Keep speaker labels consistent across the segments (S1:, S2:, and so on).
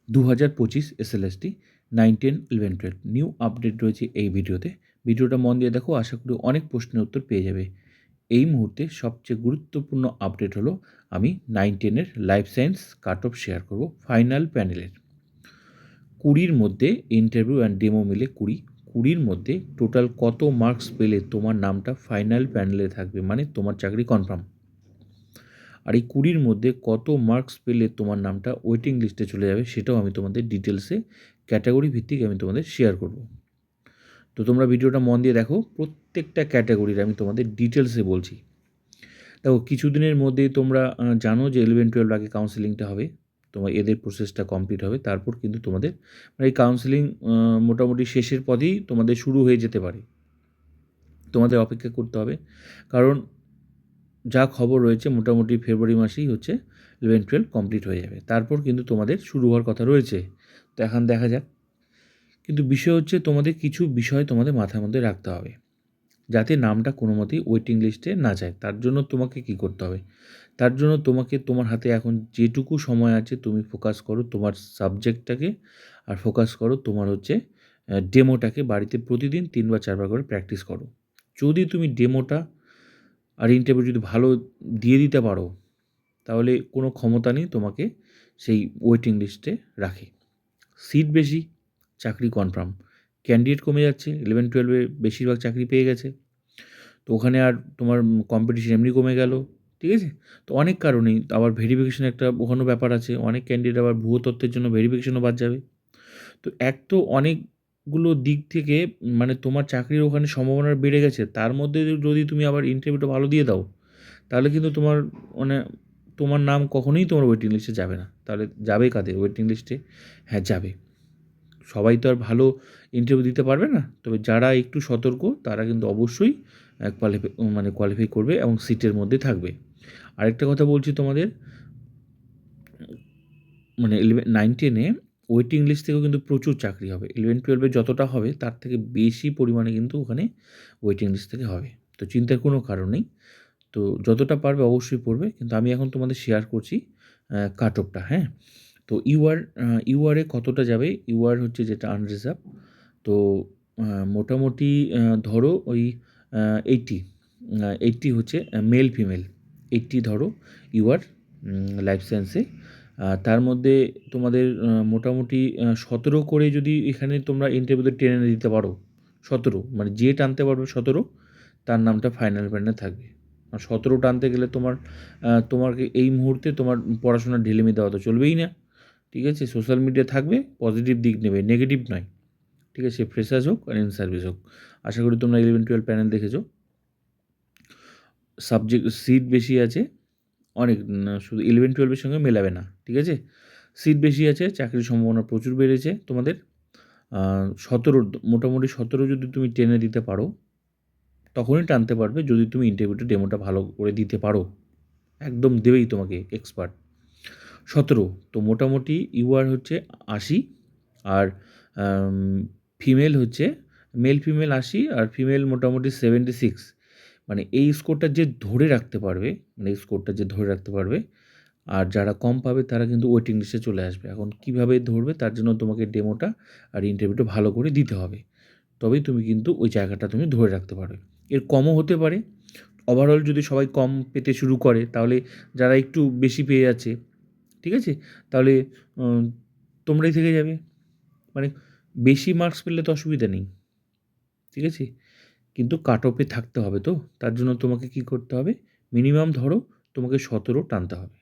S1: 2025 SLST 9, 10, 11, 12 new update রয়েছে এই ভিডিওতে। ভিডিওটা মন দিয়ে দেখো, আশা করি অনেক প্রশ্নের উত্তর পেয়ে যাবে। এই মুহূর্তে সবচেয়ে গুরুত্বপূর্ণ আপডেট হলো আমি 9, 10 এর life science cut off share করব ফাইনাল প্যানেলের। 20-র মধ্যে ইন্টারভিউ অ্যান্ড ডেমো মিলে 20-র মধ্যে টোটাল কত মার্কস পেলে তোমার নামটা ফাইনাল প্যানেলে থাকবে, মানে তোমার চাকরি কনফার্ম। আর এই 20-র মধ্যে কত মার্কস পেলে তোমার নামটা ওয়েটিং লিস্টে চলে যাবে, সেটাও আমি তোমাদের ডিটেলসে ক্যাটাগরি ভিত্তিক আমি তোমাদের শেয়ার করব। তো তোমরা ভিডিওটা মন দিয়ে দেখো, প্রত্যেকটা ক্যাটাগরির আমি তোমাদের ডিটেলসে বলছি। দেখো, কিছুদিনের মধ্যেই তোমরা জানো যে 11-12 আগে কাউন্সেলিংটা হবে, তোমার এদের প্রসেসটা কমপ্লিট হবে, তারপর কিন্তু তোমাদের এই কাউন্সেলিং মোটামুটি শেষের পথেই তোমাদের শুরু হয়ে যেতে পারে। তোমাদের অপেক্ষা করতে হবে, কারণ যা খবর রয়েছে মোটামুটি ফেব্রুয়ারি মাসেই হচ্ছে 11-12 কমপ্লিট হয়ে যাবে, তারপর কিন্তু তোমাদের শুরু হওয়ার কথা রয়েছে। তো এখন দেখা যাক। কিন্তু বিষয় হচ্ছে, তোমাদের কিছু বিষয় তোমাদের মাথার মধ্যে রাখতে হবে, যাতে নামটা কোনো মতেই ওয়েটিং লিস্টে না যায়। তার জন্য তোমাকে কি করতে হবে? তার জন্য তোমাকে তোমার হাতে এখন যেটুকু সময় আছে তুমি ফোকাস করো তোমার সাবজেক্টটাকে, আর ফোকাস করো তোমার হচ্ছে ডেমোটাকে। বাড়িতে প্রতিদিন 3 বা 4 বার করে প্র্যাকটিস করো। যদি তুমি ডেমোটা আর ইন্টারভিউ যদি ভালো দিয়ে দিতে পারো, তাহলে কোনো ক্ষমতা নেই তোমাকে সেই ওয়েটিং লিস্টে রাখে। সিট বেশি, চাকরি কনফার্ম। ক্যান্ডিডেট কমে যাচ্ছে, 11-12 বেশিরভাগ চাকরি পেয়ে গেছে, তো ওখানে আর তোমার কম্পিটিশন এমনি কমে গেল। ঠিক আছে? তো অনেক কারণেই, আবার ভেরিফিকেশন একটা ওখানেও ব্যাপার আছে। অনেক ক্যান্ডিডেট আবার ভুয়ো তথ্যের জন্য ভেরিফিকেশনও বাদ যাবে। তো এক তো অনেকগুলো দিক থেকে মানে তোমার চাকরির ওখানে সম্ভাবনা বেড়ে গেছে, তার মধ্যে যদি তুমি আবার ইন্টারভিউটা ভালো দিয়ে দাও, তাহলে কিন্তু তোমার মানে তোমার নাম কখনোই তোমার ওয়েটিং লিস্টে যাবে না। তাহলে যাবে কাদের ওয়েটিং লিস্টে? হ্যাঁ, যাবে। সবাই তো আর ভালো ইন্টারভিউ দিতে পারবে না, তবে যারা একটু সতর্ক তারা কিন্তু অবশ্যই কোয়ালিফাই করবে এবং সিটের মধ্যে থাকবে। আরেকটা কথা বলছি তোমাদের, মানে 9-10-এ ওয়েটিং লিস্ট থেকেও কিন্তু প্রচুর চাকরি হবে। 11-12-এ যতটা হবে তার থেকে বেশি পরিমাণে কিন্তু ওখানে ওয়েটিং লিস্ট থেকে হবে। তো চিন্তার কোনো কারণ নেই। তো যতটা পারবে অবশ্যই পড়বে। কিন্তু আমি এখন তোমাদের শেয়ার করছি কাট অফটা, হ্যাঁ? তো ইউআরে কতটা যাবে? ইউআর হচ্ছে যেটা আনরিজার্ভ। তো মোটামুটি ধরো ওই 80, 80 হচ্ছে মেল ফিমেল। 80 ধরো ইউআর লাইফ সায়েন্সে। তার মধ্যে তোমাদের মোটামুটি 17 করে যদি এখানে তোমরা ইন্টারভিউতে টেনে দিতে পারো, 17 মানে যে টানতে পারবে 17, তার নামটা ফাইনাল প্যানেলে থাকবে। আর 17 টানতে গেলে তোমাকে এই মুহূর্তে তোমার পড়াশোনার ঢিলেমি দেওয়া তো চলবেই না। ঠিক আছে? সোশ্যাল মিডিয়া থাকবে, পজিটিভ দিক নেবে, নেগেটিভ নয়। ঠিক আছে? ফ্রেশার্স হোক আর ইন সার্ভিস হোক। আশা করি তোমরা 11-12 প্যানেল দেখেছো। সাবজেক্ট সিট বেশি আছে অনেক, শুধু 11-12-এর সঙ্গে মেলাবে না। ঠিক আছে? সিট বেশি আছে, চাকরির সম্ভাবনা প্রচুর বেড়েছে তোমাদের। 17, মোটামুটি 17 যদি তুমি টেনে দিতে পারো, তখনই টানতে পারবে যদি তুমি ইন্টারভিউটা ডেমোটা ভালো করে দিতে পারো। একদম দেবেই তোমাকে এক্সপার্ট। 17 তো মোটামুটি ইউআর হচ্ছে 80, আর ফিমেল হচ্ছে মেল ফিমেল 80 আর ফিমেল মোটামুটি 76। মানে এই স্কোরটা যে ধরে রাখতে পারবে, মানে এই স্কোরটা যে ধরে রাখতে পারবে, আর যারা কম পাবে তারা কিন্তু ওয়েটিং লিস্টে চলে আসবে। এখন কীভাবে ধরবে? তার জন্য তোমাকে ডেমোটা আর ইন্টারভিউটা ভালো করে দিতে হবে, তবেই তুমি কিন্তু ওই জায়গাটা তুমি ধরে রাখতে পারবে। এর কমও হতে পারে। ওভারঅল যদি সবাই কম পেতে শুরু করে, তাহলে যারা একটু বেশি পেয়ে যাচ্ছে, ঠিক আছে, তাহলে তোমরাই থেকে যাবে। মানে বেশি মার্কস পেলে তো অসুবিধা নেই, ঠিক আছে, কিন্তু কাট অফে থাকতে হবে। তো তার জন্য তোমাকে কি করতে হবে? মিনিমাম ধরো তোমাকে 17 টানতে হবে।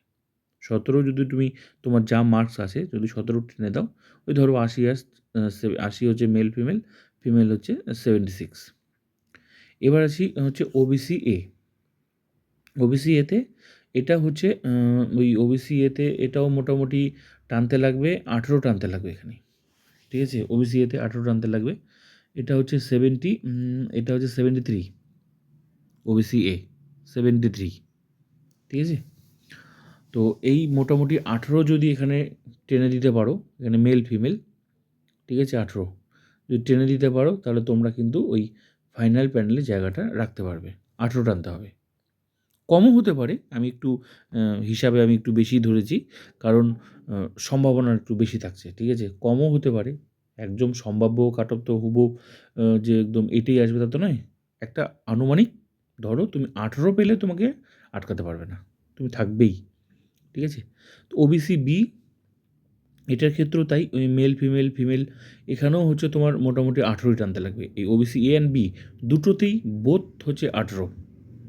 S1: 17 যদি তুমি, তোমার যা মার্কস আছে যদি 17 টেনে দাও, ওই ধরো 80, 80 হচ্ছে মেল ফিমেল, ফিমেল হচ্ছে 76। এবার আসি হচ্ছে ওবিসি এ। ওবিসি এতে এটা হচ্ছে ওই ওবিসি এতে এটাও মোটামুটি টানতে লাগবে 18 টানতে লাগবে এখানে। ঠিক আছে? ওবিসি এতে 18 টানতে লাগবে। এটা হচ্ছে 70, এটা হচ্ছে 73। OBC A 73। ঠিক আছে? তো এই মোটামুটি 18 যদি এখানে টেনে দিতে পারো, এখানে মেল ফিমেল, ঠিক আছে, 18 যদি টেনে দিতে পারো, তাহলে তোমরা কিন্তু ওই ফাইনাল প্যানেলে জায়গাটা রাখতে পারবে। 18 টানতে হবে। কমও হতে পারে, আমি একটু হিসাবে আমি একটু বেশিই ধরেছি, কারণ সম্ভাবনা একটু বেশি থাকছে, ঠিক আছে? কমও হতে পারে, একদম সম্ভাব্য কাট অফ তো হুবহু যে একদম এটাই আসবে তা তো নয়। একটা আনুমানিক ধরো তুমি 18 পেলে তোমাকে আটকাতে পারবে না, তুমি থাকবেই, ঠিক আছে? তো ওবিসি বি এটার ক্ষেত্রেও তাই, ওই মেল, ফিমেল এখানেও হচ্ছে তোমার মোটামুটি 18ই টানতে লাগবে। এই ওবিসি এ অ্যান্ড বি দুটোতেই বোথ হচ্ছে 18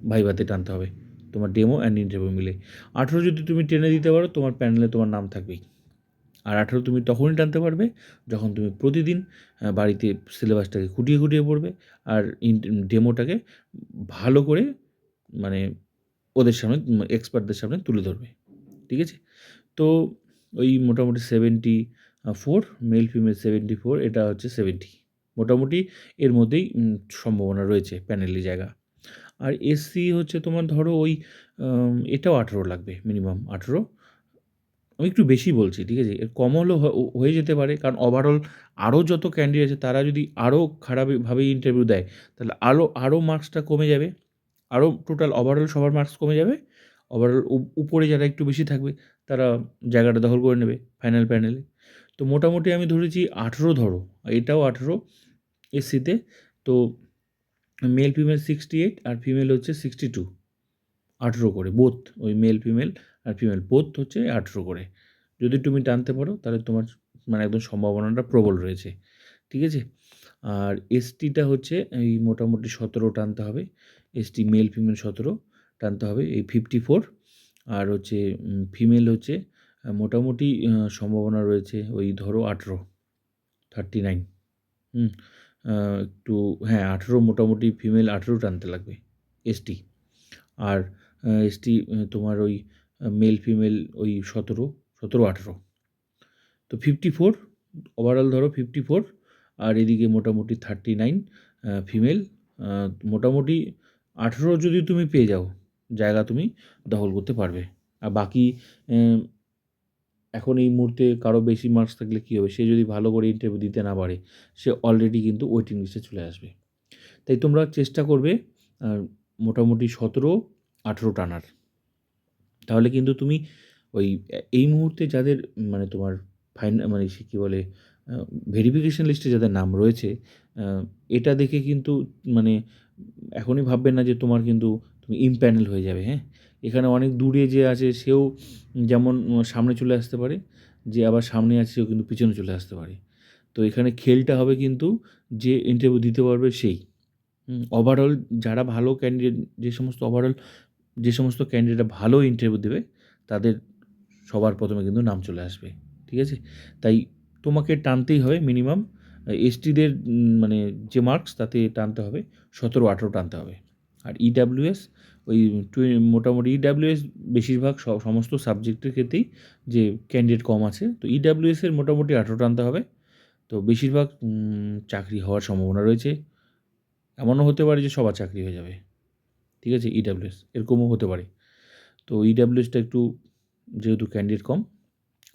S1: ভাইভাতে টানতে হবে, তোমার ডেমো অ্যান্ড ইন্টারভিউ মিলে। 18 যদি তুমি টেনে দিতে পারো, তোমার প্যানেলে তোমার নাম থাকবেই। আর 18 তুমি তখনই টানতে পারবে যখন তুমি প্রতিদিন বাড়িতে সিলেবাসটাকে খুঁটিয়ে খুঁটিয়ে পড়বে, আর ডেমোটাকে ভালো করে মানে ওদের সামনে এক্সপার্টদের সামনে তুলে ধরবে, ঠিক আছে? তো ওই মোটামুটি 74 মেল ফিমেল 74, এটা হচ্ছে 70, মোটামুটি এর মধ্যেই সম্ভাবনা রয়েছে প্যানেলে জায়গা। আর এসসি হচ্ছে তোমার ধরো ওই এটাও 18 লাগবে, মিনিমাম 18। আমি একটু বেশি বলছি, ঠিক আছে? এর কম হলেও হয়ে যেতে পারে, কারণ ওভারঅল আরও যত ক্যান্ডিডেট আছে তারা যদি আরও খারাপভাবে ইন্টারভিউ দেয়, তাহলে আরও মার্কসটা কমে যাবে, আরও টোটাল ওভারঅল সবার মার্কস কমে যাবে। ওভারঅল উপরে যারা একটু বেশি থাকবে তারা জায়গাটা দখল করে নেবে ফাইনাল প্যানেলে। তো মোটামুটি আমি ধরেছি 18 ধরো, এটাও 18 এসসিতে। তো মেল ফিমেল 68 আর ফিমেল হচ্ছে 62, 18 করে বোথ, ওই মেল ফিমেল আর ফিমেল বোথ হচ্ছে 18 করে। যদি তুমি টানতে পারো তাহলে তোমার মানে একদম সম্ভাবনাটা প্রবল রয়েছে, ঠিক আছে? আর এসটিটা হচ্ছে এই মোটামুটি 17 টানতে হবে, এসটি মেল ফিমেল 17 টানতে হবে, এই 54। আর হচ্ছে ফিমেল হচ্ছে মোটামুটি সম্ভাবনা রয়েছে ওই ধরো 18, 39। হুম, একটু হ্যাঁ 18 মোটামুটি ফিমেল 18 টানতে লাগবে এসটি। আর এসটি তোমার ওই মেল ফিমেল ওই 17, 17, 18, তো 54 ওভারঅল ধরো 54। আর এদিকে মোটামুটি 39 ফিমেল। মোটামুটি 18 যদি তুমি পেয়ে যাও, জায়গা তুমি দখল করতে পারবে। আর বাকি এখন এই মুহূর্তে কারো বেশি মার্কস থাকলে কী হবে, সে যদি ভালো করে ইন্টারভিউ দিতে না পারে, সে অলরেডি কিন্তু ওয়েটিং লিস্টে চলে আসবে। তাই তোমরা চেষ্টা করবে মোটামুটি 17, 18 টানার। তাহলে কিন্তু তুমি ওই এই মুহূর্তে যাদের মানে তোমার মানে সে কী বলে ভেরিফিকেশন লিস্টে যাদের নাম রয়েছে, এটা দেখে কিন্তু মানে এখনই ভাববে না যে তোমার কিন্তু তুমি ইমপ্যানেল হয়ে যাবে, হ্যাঁ? এখানে অনেক দূরে যে আছে সেও যেমন সামনে চলে আসতে পারে, যে আবার সামনে আছে সেও কিন্তু পিছনে চলে আসতে পারে। তো এখানে খেলটা হবে কিন্তু যে ইন্টারভিউ দিতে পারবে সেই। ওভারঅল যারা ভালো ক্যান্ডিডেট, যে সমস্ত ক্যান্ডিডেটরা ভালো ইন্টারভিউ দেবে, তাদের সবার প্রথমে কিন্তু নাম চলে আসবে, ঠিক আছে? তাই তোমাকে টানতেই হবে মিনিমাম এসটিদের মানে যে মার্কস তাতে টানতে হবে 17, 18 টানতে হবে। আর ইডাব্লিউএস ওই মোটামুটি ইডাব্লিউএস বেশিরভাগ সমস্ত সাবজেক্টের ক্ষেত্রেই যে ক্যান্ডিডেট কম আছে, তো ইডাব্লিউএসের মোটামুটি 18 টানতে হবে। তো বেশিরভাগ চাকরি হওয়ার সম্ভাবনা রয়েছে, এমনও হতে পারে যে সবার চাকরি হয়ে যাবে, ঠিক আছে? ইডাব্লিউএস এরকমও হতে পারে। তো ইডাব্লিউএসটা একটু যেহেতু ক্যান্ডিডেট কম,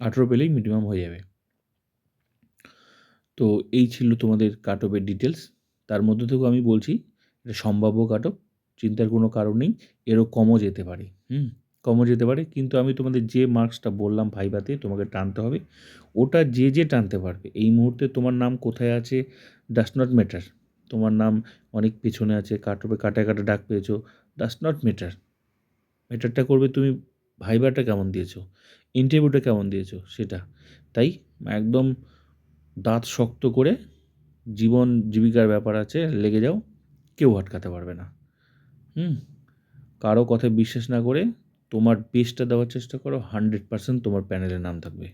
S1: 18 পেলেই মিনিমাম হয়ে যাবে। তো এই ছিল তোমাদের কাট অফের ডিটেলস। তার মধ্যে থেকেও আমি বলছি এটা সম্ভাব্য কাট অফ, চিন্তার কোনো কারণ নেই, এরও কমও যেতে পারে, কমও যেতে পারে। কিন্তু আমি তোমাদের যে মার্কসটা বললাম ভাইভাতে তোমাকে টানতে হবে, ওটা যে টানতে পারবে। এই মুহূর্তে তোমার নাম কোথায় আছে ডাজ নট ম্যাটার। তোমার নাম অনেক পেছনে আছে, কাট অফে কাটায় ডাক পেয়েছো, ডাজ নট ম্যাটার। ম্যাটারটা করবে তুমি ভাইভাটা কেমন দিয়েছো, ইন্টারভিউটা কেমন দিয়েছো সেটা। তাই একদম দাঁত শক্ত করে জীবন জীবিকার ব্যাপার আছে, লেগে যাও, কেউ আটকাতে পারবে না। কারো কথায় বিশ্বাস না করে তোমার বেস্টটা দেওয়ার চেষ্টা করো, 100% তোমার প্যানেলে নাম থাকবে।